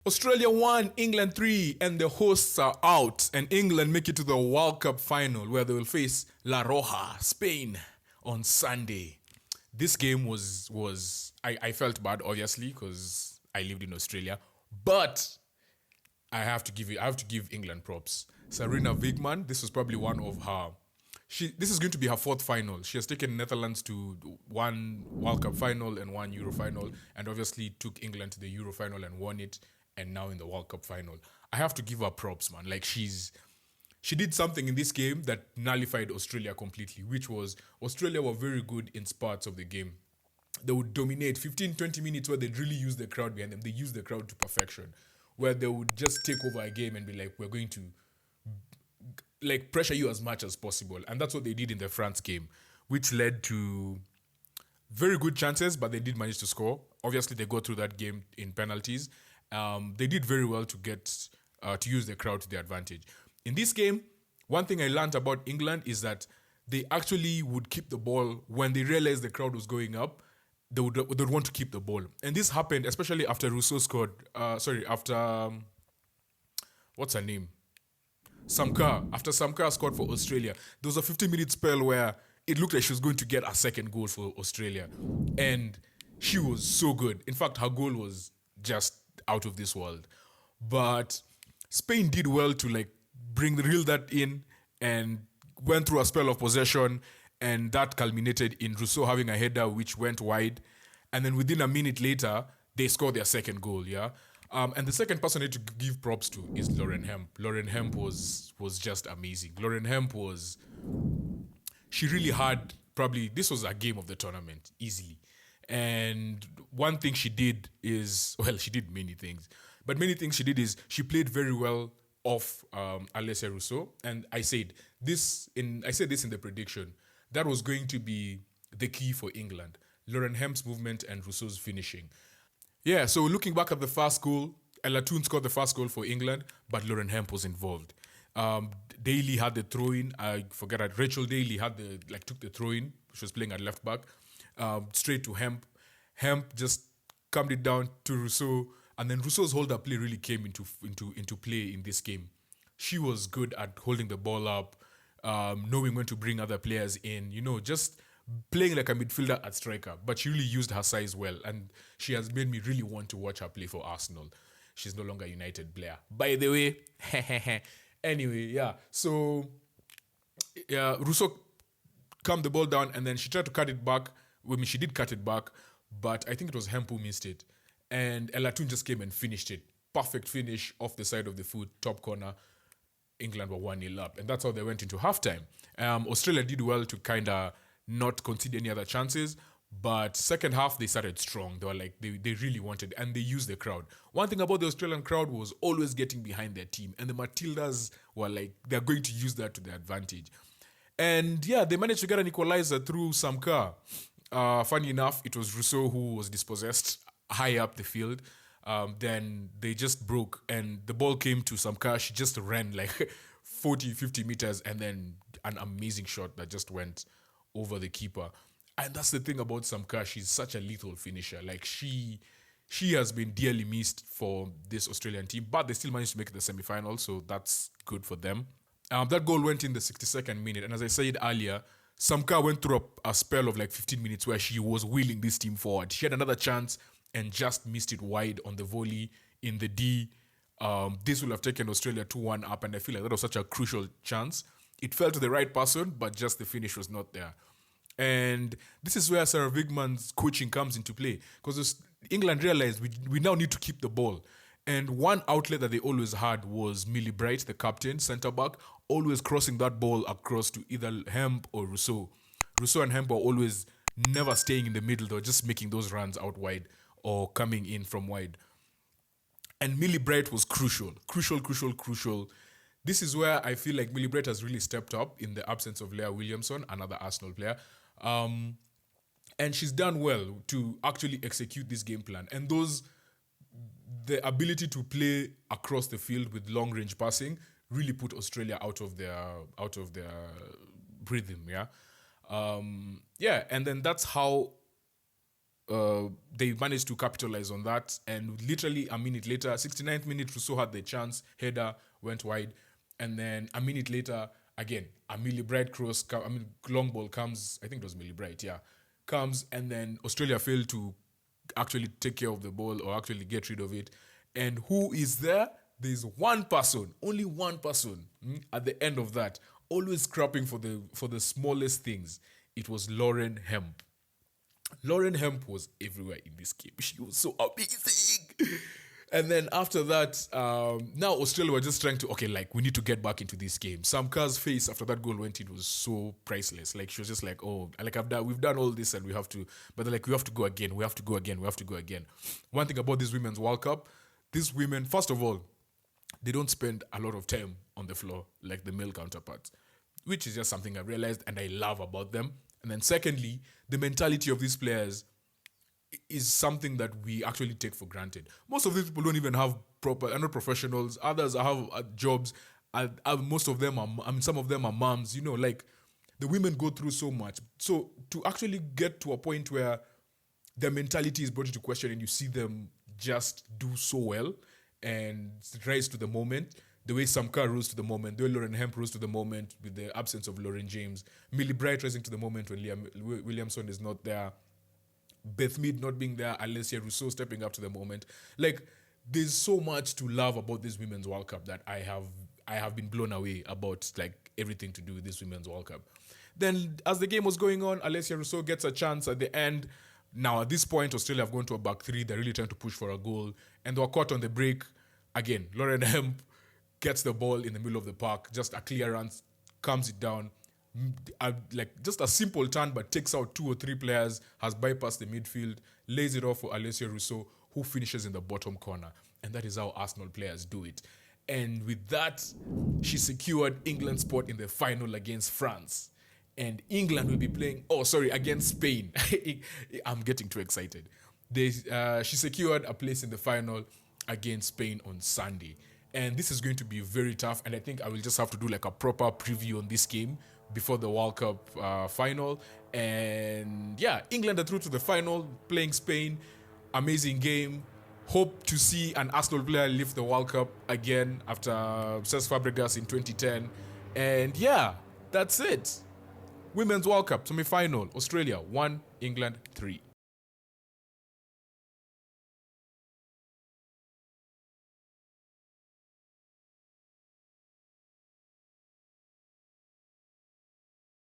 Australia 1, England 3, and the hosts are out. And England make it to the World Cup final where they will face La Roja, Spain, on Sunday. This game was I felt bad obviously because I lived in Australia, but I have to give England props. Sarina Wiegman, this was probably one of her. This is going to be her fourth final. She has taken Netherlands to one World Cup final and one Euro final, and obviously took England to the Euro final and won it, and now in the World Cup final. I have to give her props, man. Like she did something in this game that nullified Australia completely, which was Australia were very good in spurts of the game. They would dominate 15, 20 minutes where they'd really use the crowd behind them. They use the crowd to perfection, where they would just take over a game and be like, we're going to like pressure you as much as possible. And that's what they did in the France game, which led to very good chances, but they did manage to score. Obviously, they got through that game in penalties. They did very well to get to use the crowd to their advantage. In this game, one thing I learned about England is that they actually would keep the ball when they realized the crowd was going up. They would want to keep the ball, and this happened especially after Russo scored. After what's her name? Samka. After Samka scored for Australia, there was a 15-minute spell where it looked like she was going to get a second goal for Australia, and she was so good. In fact, her goal was just out of this world. But Spain did well to like reel that in and went through a spell of possession, and that culminated in Russo having a header which went wide, and then within a minute later they scored their second goal. And the second person I need to give props to is Lauren Hemp. Lauren Hemp was just amazing. Lauren Hemp she really had this was a game of the tournament easily. And one thing she did is, well, she did many things, but many things she did is she played very well off Alessia Russo. And I said this in the prediction that was going to be the key for England: Lauren Hemp's movement and Russo's finishing. Yeah, so looking back at the first goal, Toone scored the first goal for England, but Lauren Hemp was involved. Daly had the throw-in. I forget that Rachel Daly took the throw-in. She was playing at left back, straight to Hemp. Hemp just calmed it down to Russo, and then Russo's hold-up play really came into play in this game. She was good at holding the ball up, knowing when to bring other players in. Just playing like a midfielder at striker, but she really used her size well, and she has made me really want to watch her play for Arsenal. She's no longer a United player, by the way. Anyway, yeah. So, Russo calmed the ball down, and then she tried to cut it back. She did cut it back, but I think it was Hemp who missed it, and Toone just came and finished it. Perfect finish off the side of the foot, top corner. England were 1-0 up, and that's how they went into halftime. Australia did well to kind of not concede any other chances, but second half they started strong. They were like they really wanted, and they used the crowd. One thing about the Australian crowd was always getting behind their team, and the Matildas were like they're going to use that to their advantage. And yeah, they managed to get an equalizer through Samka. Funny enough, it was Russo who was dispossessed high up the field. Then they just broke, and the ball came to Samka. She just ran like 40, 50 meters, and then an amazing shot that just went over the keeper. And that's the thing about Samka. She's such a lethal finisher. Like she has been dearly missed for this Australian team, but they still managed to make it the semi-final, so that's good for them. That goal went in the 62nd minute, and as I said earlier, Samka went through a spell of like 15 minutes where she was wheeling this team forward. She had another chance and just missed it wide on the volley in the D. This will have taken Australia 2-1 up, and I feel like that was such a crucial chance. It fell to the right person, but just the finish was not there. And this is where Sarah Wigman's coaching comes into play, because England realized we now need to keep the ball. And one outlet that they always had was Millie Bright, the captain, centre-back, always crossing that ball across to either Hemp or Russo. Russo and Hemp were always never staying in the middle. They were just making those runs out wide or coming in from wide. And Millie Bright was crucial. This is where I feel like Millie Bright has really stepped up in the absence of Leah Williamson, another Arsenal player. And she's done well to actually execute this game plan. And the ability to play across the field with long-range passing really put Australia out of their rhythm, yeah. And then that's how they managed to capitalize on that. And literally a minute later, 69th minute, Russo had the chance, header went wide. And then a minute later, again, a Millie Bright cross, long ball comes, I think it was Millie Bright, yeah, comes, and then Australia failed to actually take care of the ball or actually get rid of it. And who is there? There's one person, only one person at the end of that, always scrapping for the smallest things. It was Lauren Hemp. Lauren Hemp was everywhere in this game. She was so amazing. And then after that, now Australia were just trying to, we need to get back into this game. Sam Kerr's face after that goal went in was so priceless. Like, she was just like, we've done all this and we have to, but they're like, we have to go again. One thing about this Women's World Cup, these women, first of all, they don't spend a lot of time on the floor like the male counterparts, which is just something I realized and I love about them. And then secondly, the mentality of these players is something that we actually take for granted. Most of these people don't even have are not professionals. Others have jobs. Most of them some of them are moms. Like, the women go through so much. So to actually get to a point where their mentality is brought into question and you see them just do so well and rise to the moment, the way Sam Kerr rose to the moment, the way Lauren Hemp rose to the moment with the absence of Lauren James, Millie Bright rising to the moment when Williamson is not there, Beth Mead not being there, Alessia Russo stepping up to the moment. Like, there's so much to love about this Women's World Cup that I have been blown away about, like, everything to do with this Women's World Cup. Then, as the game was going on, Alessia Russo gets a chance at the end. Now, at this point, Australia have gone to a back three. They're really trying to push for a goal. And they were caught on the break. Again, Lauren Hemp gets the ball in the middle of the park. Just a clearance, calms it down. Just a simple turn, but takes out 2 or 3 players, has bypassed the midfield, lays it off for Alessia Russo, who finishes in the bottom corner. And that is how Arsenal players do it. And with that, she secured England's spot in the final against France. And England will be playing, against Spain. I'm getting too excited. She secured a place in the final against Spain on Sunday. And this is going to be very tough. And I think I will just have to do like a proper preview on this game before the World Cup final. And yeah, England are through to the final, playing Spain. Amazing game. Hope to see an Arsenal player lift the World Cup again after Cesc Fabregas in 2010. And yeah, that's it. Women's World Cup semi-final. Australia 1, England 3.